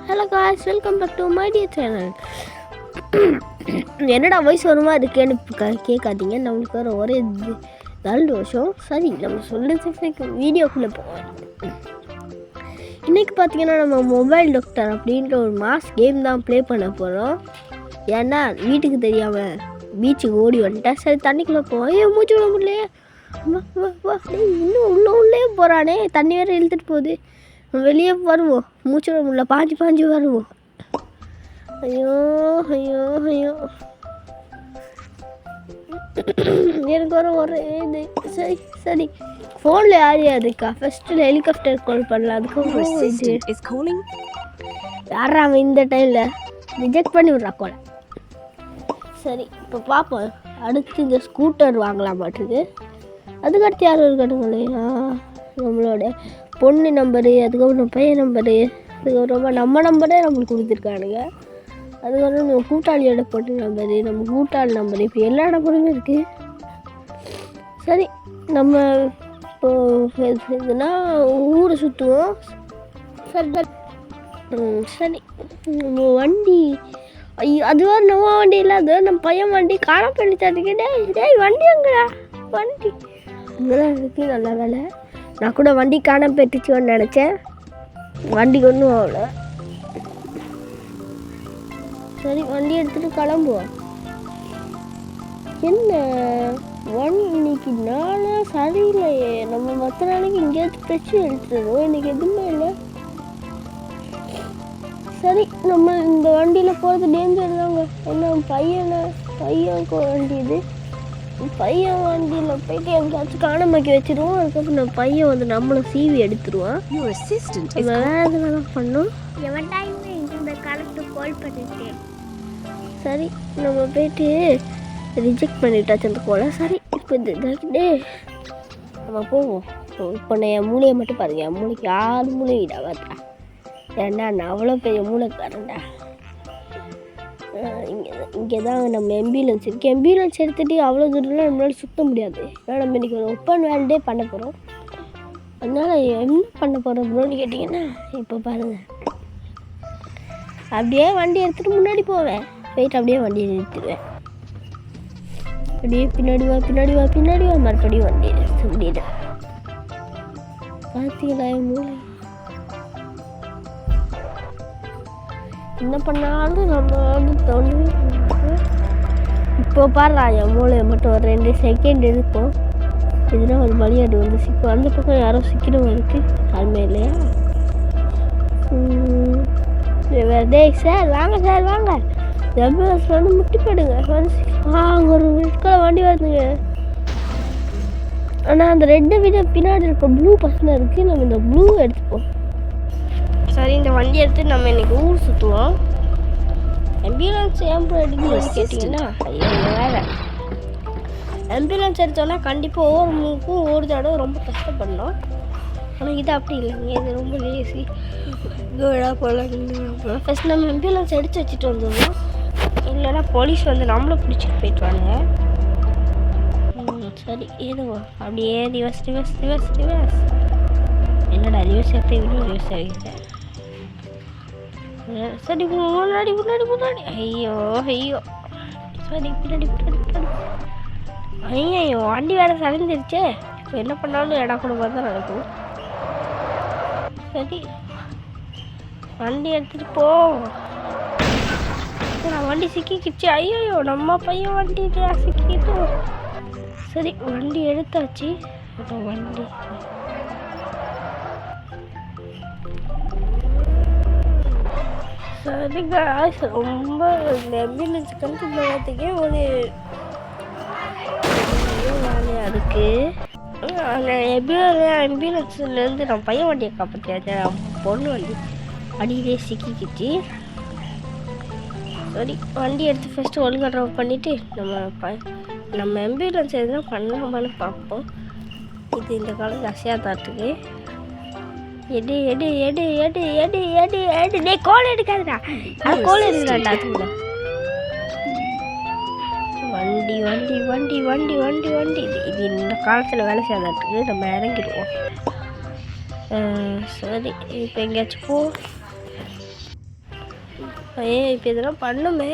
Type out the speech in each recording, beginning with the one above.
Hello guys, welcome back to my dear channel. என்னடா voice வருமா இருக்கேன்னு கேட்காதீங்க. நம்மளுக்கு வர ஒரே நல்ல வருஷம். சரி, நம்ம சொல்லுறதுக்கு வீடியோக்குள்ளே போவேன். இன்றைக்கி பார்த்தீங்கன்னா நம்ம மொபைல் டாக்டர் அப்படின்ற ஒரு மாஸ் கேம் தான் ப்ளே பண்ண போகிறோம். ஏன்னா வீட்டுக்கு தெரியாமல் பீச்சுக்கு ஓடி வந்துட்டேன். சரி, தண்ணிக்குள்ளே போவோம். மூச்சு விட முடியலையே, இன்னும் உள்ளே போகிறானே, தண்ணி வேறு இழுத்துட்டு போகுது. வெளியே வருவோம், மூச்சு விட முடியல, பாஞ்சு வருவோம். ஐயோ ஐயோ ஐயோ, எனக்கு ஒரு இது. சரி ஃபோனில் யாரையாதுக்கா ஃபஸ்ட்டு ஹெலிகாப்டர் கால் பண்ணலாம். அதுக்கு யாரா அவன் இந்த டைமில் ரிஜெக்ட் பண்ணி விட்றா கோலை. சரி, இப்போ பார்ப்போம். அடுத்து இந்த ஸ்கூட்டர் வாங்கலாம் மாட்டுது. அதுக்கடுத்து யாரும் இருக்கட்டுங்களே, நம்மளோட பொண்ணு நம்பரு, அதுக்கப்புறம் பையன் நம்பரு, அதுக்கப்புறமா நம்ம நம்பரே நம்மளுக்கு கொடுத்துருக்கானுங்க. அதுக்கப்புறம் நம்ம கூட்டாளியோட பொண்ணு நம்பரு, நம்ம கூட்டாளி நம்பரு, இப்போ எல்லா நம்பருமே இருக்குது. சரி, நம்ம இப்போ இதுனா ஊரை சுற்றுவோம். சரி, நம்ம வண்டி, ஐயோ அதுவா நம்ம வண்டி இல்லை, அது நம்ம பையன் வண்டி காண பண்ணி தட்டுக்கிட்டே. டேய் வண்டி அங்கடா, வண்டி அங்கெல்லாம் இருக்குது. நல்ல வேலை, நான் கூட வண்டி காண பெற்றுச்சோன்னு நினச்சேன். வண்டிக்கு ஒன்றும் ஆகல. சரி, வண்டி எடுத்துகிட்டு கிளம்புவோம். என்ன இன்னைக்கு நாளாக சரியில்லையே. நம்ம மற்ற நாளைக்கு எங்கேயாவது பிரச்சனை எடுத்துருவோம், இன்றைக்கி எதுவுமே இல்லை. சரி, நம்ம இந்த வண்டியில் போகிறது டேஞ்சர் தாங்க. ஏன்னா பையன் வண்டி இது. பையன் வண்டியில் போயிட்டு எங்கேயாச்சும் காணமாக்கி வச்சிருவோம். அதுக்கப்புறம் நம்ம பையன் வந்து நம்மளை சீவி எடுத்துருவான். வேறு எதுலாம் பண்ணோம். இந்த காலத்துக்கு கால் பண்ணிட்டேன். சரி, நம்ம போயிட்டு ரிஜெக்ட் பண்ணிட்டாச்சு அந்த கோலை. சரி, இப்போ இந்த நம்ம போவோம். இப்போ என் மூளையை மட்டும் பாருங்க. என் மூளைக்கு யார் மூளையும் இடாவாதா. ஏன்னா நான் அவ்வளோ பெரிய மூளைக்காரன்டா. இங்கே தான் நம்ம ஆம்புலன்ஸ் இருக்குது. ஆம்புலன்ஸ் எடுத்துகிட்டு அவ்வளோ தூரம்லாம் நம்மளால் சுற்ற முடியாது. ஏன்னா நம்ம இன்றைக்கி ஒரு ஓப்பன் வேர்ல்டே பண்ண போகிறோம். அதனால் என்ன பண்ண போகிறோம் ப்ரோன்னு கேட்டிங்கன்னா, இப்போ பாருங்கள், அப்படியே வண்டி எடுத்துகிட்டு முன்னாடி போவேன். போயிட்டு அப்படியே வண்டியை நிறுத்திடுவேன். அப்படியே பின்னாடி வா மறுபடியும் வண்டி எடுத்து முடியல. பார்த்தீங்களா என் மூளை என்ன பண்ணாலும் நம்ம வந்து தோணுவே. இப்போ பாரு, என் மூளையை மட்டும் ஒரு 2 செகண்ட் எடுப்போம். இதுனா ஒரு மலையாடு வந்து சிக்கும். அந்த பக்கம் யாரோ சிக்கணும் இருக்குது, யாருமே இல்லையா? டேய் சார், வாங்க ஆம்புலன்ஸ் வந்து முட்டி போடுங்க. அங்கே ஒரு ரெட்கலர் வண்டி வருதுங்க. ஆனால் அந்த ரெட்டை விட பின்னாடி இருக்க ப்ளூ பசங்க இருக்குது. நம்ம இந்த ப்ளூ எடுத்துப்போம். சரி, இந்த வண்டி எடுத்து நம்ம இன்றைக்கி ஊர் சுற்றுவோம். ஆம்புலன்ஸ் ஏன் எடுக்கணும்னு கேட்டிங்கன்னா, வேறு ஆம்புலன்ஸ் எடுத்தோன்னா கண்டிப்பாக ஒவ்வொரு மூக்கும் ஒரு தடவை ரொம்ப கஷ்டப்படணும். ஆனால் இது அப்படி இல்லைங்க, இது ரொம்ப லேசி கோடா போல. ஃபஸ்ட் நம்ம ஆம்புலன்ஸ் எடுத்து வச்சுட்டு வந்துடுவோம். இல்லைன்னா போலீஸ் வந்து நம்மளை பிடிச்சிட்டு போயிட்டுவாங்க. சரி, ஏதோ அப்படியே ரிவர்ஸ். என்னடா ரிவர்ஸ் எடுத்து இவ்வளோ ரிவர்ஸ் ஆகிட்டேன். சரி, முன்னாடி ஐயோ சரி, பின்னாடி ஐயோ வண்டி வேறு சரிஞ்சிருச்சே. இப்போ என்ன பண்ணாலும் இடம் கூட தான் நடக்கும். சரி, வண்டி எடுத்துகிட்டு போ. நான் வண்டி சிக்கிக்கிச்சு. ஐயோ நம்ம பையன் வண்டி சிக்கிக்கிட்டோம். சரி, வண்டி எடுத்தாச்சு. வண்டி சரிங்க. ரொம்ப இந்த ஆம்புலன்ஸ் கண்டு போகிறதுக்கே ஒரு வேலையாக இருக்குது. அந்த ஆம்புலன்ஸ்லேருந்து நம்ம பையன் வண்டியை காப்பாற்றியாச்சு. பொண்ணு வண்டி அடியிலே சிக்கிக்கிச்சு. சரி, வண்டி எடுத்து ஃபஸ்ட்டு ஒழுங்காக ட்ராப் பண்ணிவிட்டு நம்ம ஆம்புலன்ஸ் எதுனா பண்ணலாமான்னு பார்ப்போம். இது இந்த காலத்தில் அசையா தாட்டுக்கு. எடு டே கோல் எடுக்காதுடா. அது கோல் எடுக்கிறாண்டா. அதுக்குள்ள வண்டி இது இந்த காலத்தில் வேலை செய்யாதாட்டுக்கு. நம்ம இறங்கிடுவோம். சரி, இப்போ எங்கேயாச்சும் போ. இப்போ இதெல்லாம் பண்ணுமே.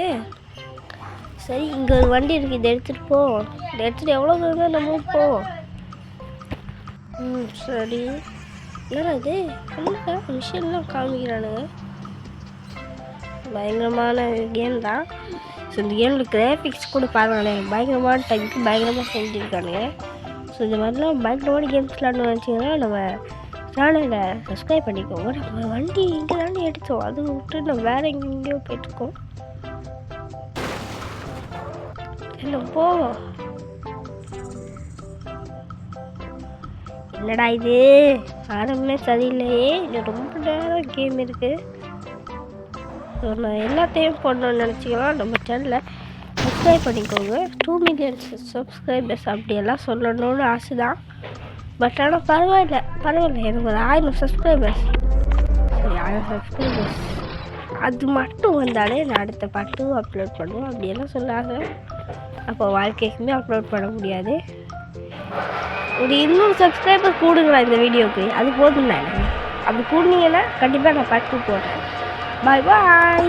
சரி, இங்கே ஒரு வண்டி இருக்குது, இதை எடுத்துகிட்டு போ. இதை எடுத்துகிட்டு எவ்வளோ தூரம் நம்ம போ. சரி. என்னடா இது என்ன மிஷின்லாம் காமிக்கிறானுங்க. பயங்கரமான கேம் தான். ஸோ இந்த கேமில் கிராஃபிக்ஸ் கூட பாருங்களேன், பயங்கரமான டைமுக்கு பயங்கரமாக செஞ்சுருக்கானுங்க. ஸோ இந்த மாதிரிலாம் பயங்கரமான கேம்ஸ் விளாட்னு வச்சிங்கன்னா நம்ம சேனலை சப்ஸ்கிரைப் பண்ணிக்கோங்க. நம்ம வண்டி இங்கே தானே எடுத்தோம், அது விட்டு நம்ம வேறு எங்கேயோ போயிட்டுருக்கோம். இல்லை போவோம். என்னடா இது ஆரம்பமே சரியில்லையே, இது ரொம்ப நேரம் கேம் இருக்குது. ஸோ நான் எல்லாத்தையும் பண்ணணும்னு நினச்சிக்கலாம். நம்ம சேனலை சப்ஸ்கிரைப் பண்ணிக்கோங்க. 2 மில்லியன் சப்ஸ்கிரைபர்ஸ் அப்படியெல்லாம் சொல்லணும்னு ஆசை தான். பட் ஆனால் பரவாயில்ல எனக்கு ஒரு 1000 சப்ஸ்கிரைபர்ஸ். சரி, 1000 சப்ஸ்கிரைபர்ஸ் அது மட்டும் வந்தாலே நான் அடுத்த பாட்டு அப்லோட் பண்ணுவோம் அப்படியெல்லாம் சொல்லாங்க. அப்போ வாழ்க்கைக்குமே அப்லோட் பண்ண முடியாது. ஒரு 200 சப்ஸ்கிரைபர் கூடுங்களா இந்த வீடியோக்கு, அது போதும். நான் அப்படி கூடுனீங்கன்னா கண்டிப்பாக நான் பாட்டு போடுறேன். பாய் பாய்.